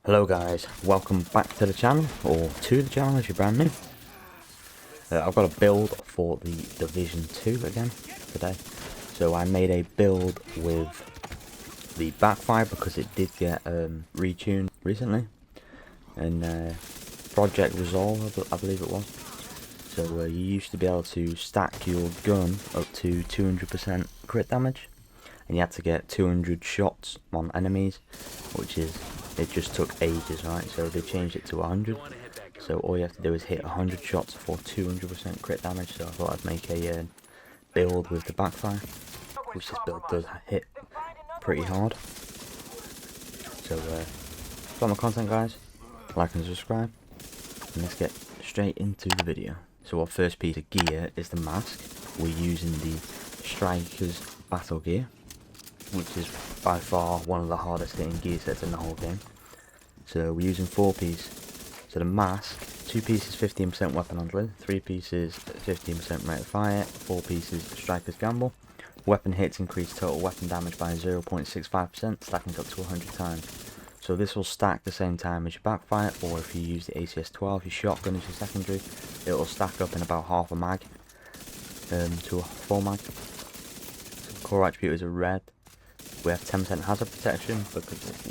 Hello guys, welcome back to the channel, or to the channel if you're brand new. I've got a build for the Division 2 again today. So I made a build with the Backfire because it did get retuned recently. And Project Resolve, I believe it was. So you used to be able to stack your gun up to 200% crit damage. And you had to get 200 shots on enemies, which is, it just took ages, right? So they changed it to 100. So all you have to do is hit 100 shots for 200% crit damage. So I thought I'd make a build with the Backfire, which this build does hit pretty hard. So for my content guys, like and subscribe, and let's get straight into the video. So our first piece of gear is the mask. We're using the Striker's battle gear, which is by far one of the hardest hitting gear sets in the whole game. So we're using 4-piece. So the mask, 2 pieces 15% weapon handling, 3 pieces 15% rate of fire, 4 pieces Striker's gamble. Weapon hits increase total weapon damage by 0.65%, stacking up to 100 times. So this will stack the same time as your Backfire, or if you use the ACS-12, your shotgun as your secondary, it will stack up in about half a mag to a full mag. So core attribute is a red. We have 10% hazard protection because of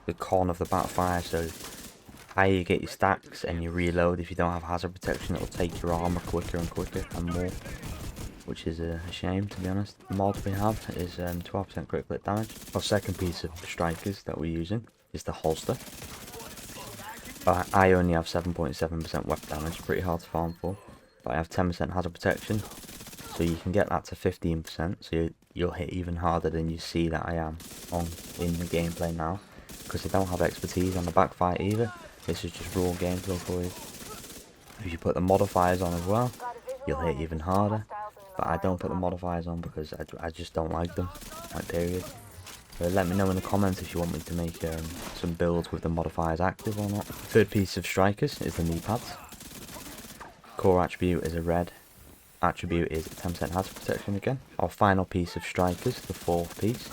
the con of the Backfire. So higher you get your stacks and you reload, if you don't have hazard protection, it'll take your armor quicker and quicker and more, which is a shame, to be honest. The mod we have is 12% critical hit damage. Our second piece of strikers that we're using is the holster. I only have 7.7% weapon damage, pretty hard to farm for, but I have 10% hazard protection, so you can get that to 15%, so you'll hit even harder than you see that I am in the gameplay now, because I don't have expertise on the Backfire either. This is just raw gameplay for you. If you put the modifiers on as well, you'll hit even harder, but I don't put the modifiers on because I just don't like them, like period. So let me know in the comments if you want me to make some builds with the modifiers active or not. Third piece of strikers is the knee pads. Core attribute is a red. Attribute is 10% hazard protection again. Our final piece of strikers, the fourth piece,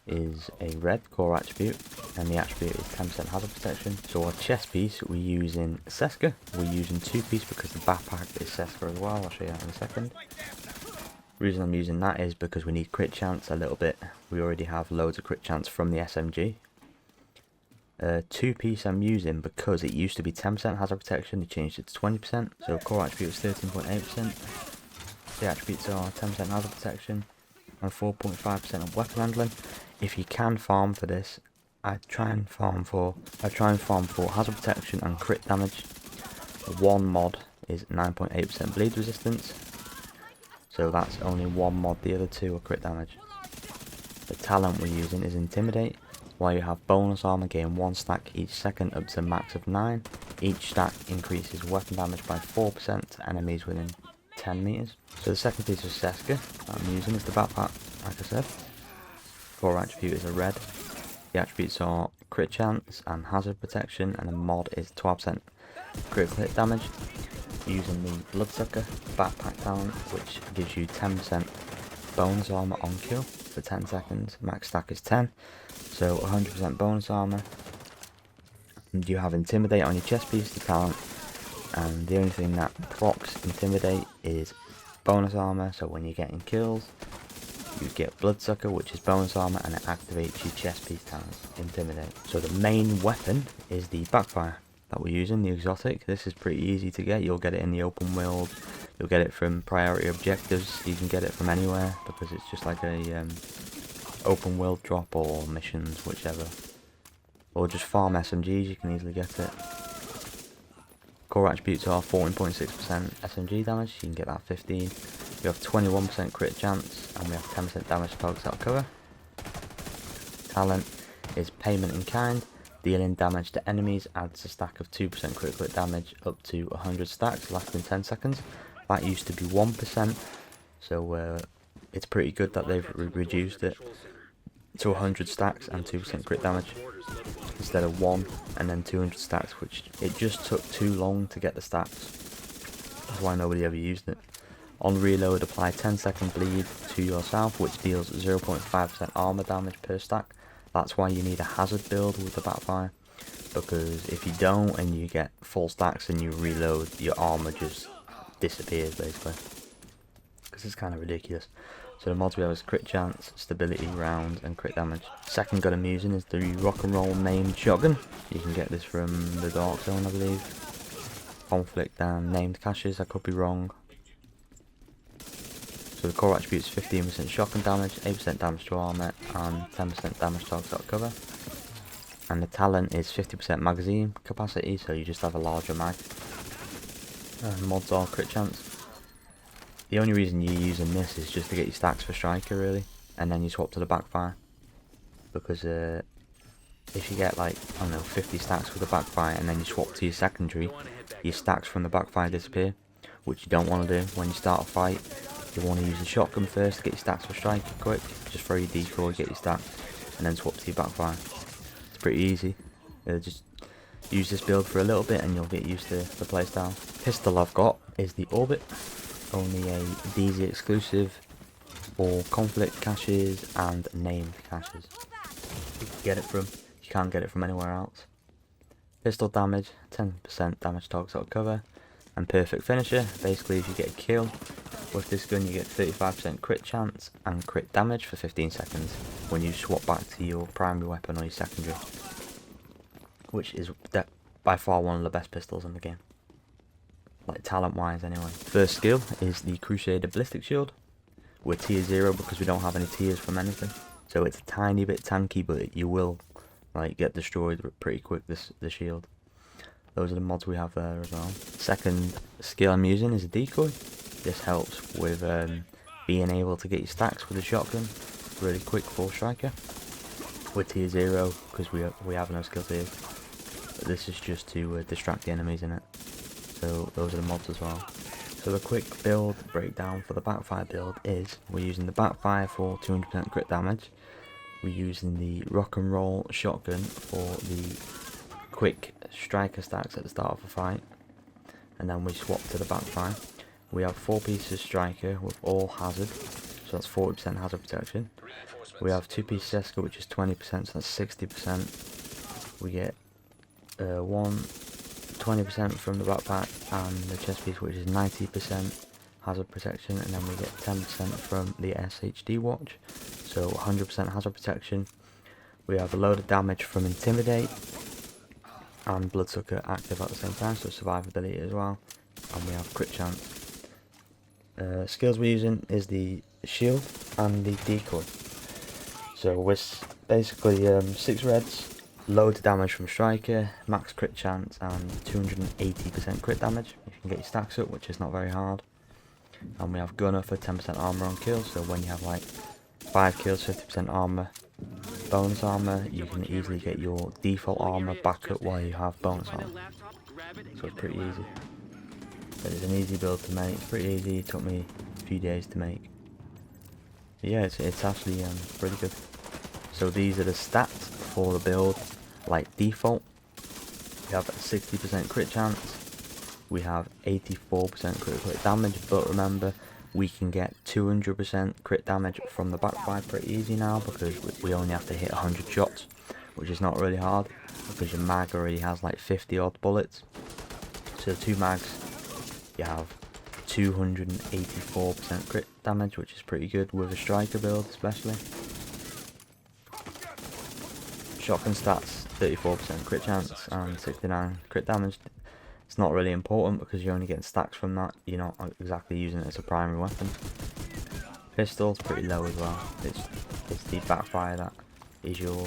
is a red core attribute, and the attribute is 10% hazard protection. So our chest piece, we're using Ceska. We're using 2-piece because the backpack is Ceska as well. I'll show you that in a second. The reason I'm using that is because we need crit chance a little bit. We already have loads of crit chance from the SMG. 2-piece I'm using because it used to be 10% hazard protection, they changed it to 20%. So core attribute is 13.8%. The attributes are 10% hazard protection and 4.5% of weapon handling. If you can farm for this, I try and farm for hazard protection and crit damage. One mod is 9.8% bleed resistance. So that's only one mod, the other two are crit damage. The talent we're using is Intimidate, while you have bonus armor gain 1 stack each second up to a max of 9. Each stack increases weapon damage by 4% to enemies within 10 meters. So the second piece of Ceska I'm using is the backpack, like I said. Core attribute is a red. The attributes are crit chance and hazard protection, and the mod is 12% critical hit damage. Using the Bloodsucker backpack talent, which gives you 10% bonus armor on kill for 10 seconds. Max stack is 10, so 100% bonus armor. And you have Intimidate on your chest piece, the talent, and the only thing that procs Intimidate is bonus armor. So when you're getting kills, you get Bloodsucker, which is bonus armor, and it activates your chest piece talent, Intimidate. So the main weapon is the Backfire that we're using, the exotic. This is pretty easy to get. You'll get it in the open world, you'll get it from priority objectives, you can get it from anywhere because it's just like a open world drop or missions, whichever, or just farm SMGs, you can easily get it. Core attributes are 14.6% SMG damage, you can get that 15. We have 21% crit chance, and we have 10% damage to pokes out cover. Talent is payment in kind. Dealing damage to enemies adds a stack of 2% critical hit damage up to 100 stacks lasting 10 seconds. That used to be 1%, so it's pretty good that they've reduced it to 100 stacks and 2% crit damage instead of 1 and then 200 stacks, which it just took too long to get the stacks. That's why nobody ever used it. On reload, apply 10-second bleed to yourself, which deals 0.5% armor damage per stack That's why you need a hazard build with the Backfire, because if you don't and you get full stacks and you reload, your armor just disappears basically, because it's kind of ridiculous. So the mods we have is crit chance, stability, round, and crit damage. Second gun I'm using is the rock and roll named shotgun. You can get this from the Dark Zone, I believe. Conflict and named caches, I could be wrong. So the core attribute is 15% shotgun damage, 8% damage to armor, and 10% damage to targets out of cover. And the talent is 50% magazine capacity, so you just have a larger mag. And mods are crit chance. The only reason you're using this is just to get your stacks for striker really, and then you swap to the Backfire. Because if you get like, I don't know, 50 stacks with the Backfire and then you swap to your secondary, your stacks from the Backfire disappear, which you don't want to do. When you start a fight, you want to use the shotgun first to get your stacks for striker quick, just throw your decoy, get your stacks, and then swap to your Backfire. It's pretty easy. Just use this build for a little bit and you'll get used to the playstyle. Pistol I've got is the Orbit. Only a DZ exclusive for conflict caches and named caches. You can get it from, you can't get it from anywhere else. Pistol damage, 10% damage targets out of cover, and perfect finisher. Basically, if you get a kill with this gun, you get 35% crit chance and crit damage for 15 seconds when you swap back to your primary weapon or your secondary, which is by far one of the best pistols in the game. Like talent wise anyway. First skill is the Crusader Ballistic Shield. We're tier 0 because we don't have any tiers from anything. So it's a tiny bit tanky, but you will like get destroyed pretty quick, the shield. Those are the mods we have there as well. Second skill I'm using is a decoy. This helps with being able to get your stacks with a shotgun really quick for striker. We're tier 0 because we have no skill tiers. But this is just to distract the enemies in it. So those are the mods as well. So the quick build breakdown for the Backfire build is we're using the Backfire for 200% crit damage. We're using the rock and roll shotgun for the quick striker stacks at the start of a fight. And then we swap to the Backfire. We have 4 pieces striker with all hazard, so that's 40% hazard protection. We have 2 pieces Ceska, which is 20%, so that's 60%. We get 20% from the backpack and the chest piece, which is 90% hazard protection, and then we get 10% from the SHD watch, so 100% hazard protection. We have a load of damage from Intimidate and Bloodsucker active at the same time, so survivability as well, and we have crit chance. Skills we're using is the shield and the decoy. So we're basically 6 reds, loads of damage from striker, max crit chance, and 280% crit damage. You can get your stacks up, which is not very hard. And we have gunner for 10% armor on kills, so when you have like 5 kills, 50% armor, bonus armor, you can easily get your default armor back up while you have bonus armor. So it's pretty easy. But it's an easy build to make. It's pretty easy. It took me a few days to make. But yeah, it's actually pretty good. So these are the stats for the build. Like default, we have a 60% crit chance. We have 84% critical hit damage. But remember, we can get 200% crit damage from the Backfire pretty easy now, because we only have to hit 100 shots, which is not really hard because your mag already has like 50 odd bullets. So 2 mags, you have 284% crit damage, which is pretty good with a striker build especially. Shotgun stats, 34% crit chance and 69 crit damage. It's not really important because you're only getting stacks from that, you're not exactly using it as a primary weapon. Pistol's pretty low as well. It's the Backfire that is your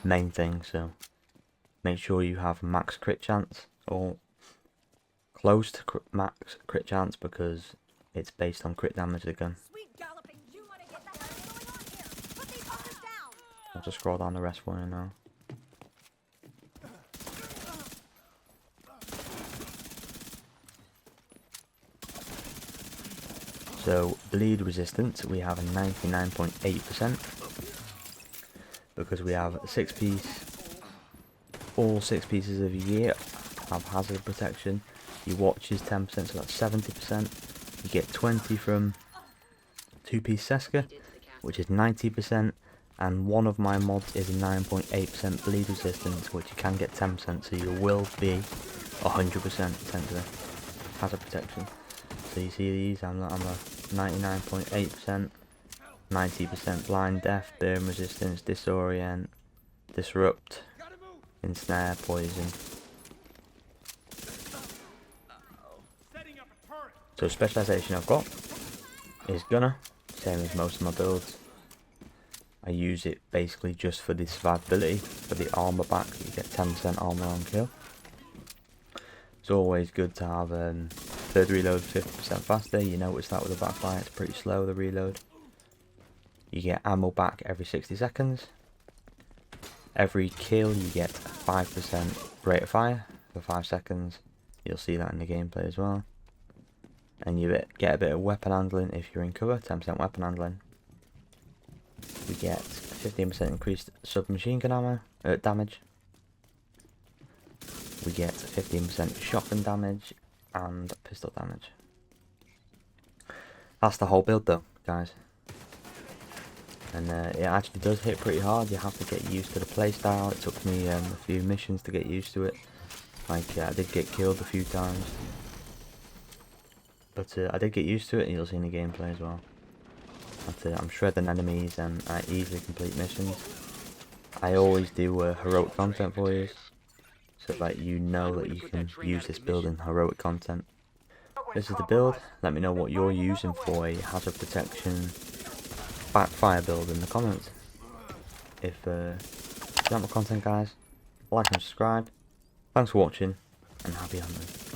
main thing, so make sure you have max crit chance or close to max crit chance, because it's based on crit damage of the gun. I'll just scroll down the rest for you now. So bleed resistance, we have a 99.8% because we have 6 piece. All 6 pieces of gear have hazard protection. Your watch is 10%, so that's 70%. You get 20 from 2 piece Ceska, which is 90%, and one of my mods is a 9.8% bleed resistance, which you can get 10%, so you will be 100% essentially hazard protection. So you see these, I'm a 99.8%, 90% blind, death, burn resistance, disorient, disrupt, ensnare, poison. So specialization I've got is gunner, same as most of my builds. I use it basically just for the survivability, for the armor back. You get 10% armor on kill. It's always good to have third reload 50% faster. You notice that with the backfire, it's pretty slow, the reload. You get ammo back every 60 seconds. Every kill you get 5% rate of fire for 5 seconds. You'll see that in the gameplay as well. And you get a bit of weapon handling if you're in cover, 10% weapon handling. We get 15% increased submachine gun ammo damage. We get 15% shotgun damage and pistol damage. That's the whole build though, guys. And it actually does hit pretty hard. You have to get used to the playstyle. It took me a few missions to get used to it. Like I did get killed a few times. But I did get used to it, and you'll see in the gameplay as well. But, I'm shredding enemies and I easily complete missions. I always do heroic content for you, so that you know that you can use this build in heroic content. This is the build. Let me know what you're using for a hazard protection backfire build in the comments. If you like my content, guys, like and subscribe. Thanks for watching, and happy hunting.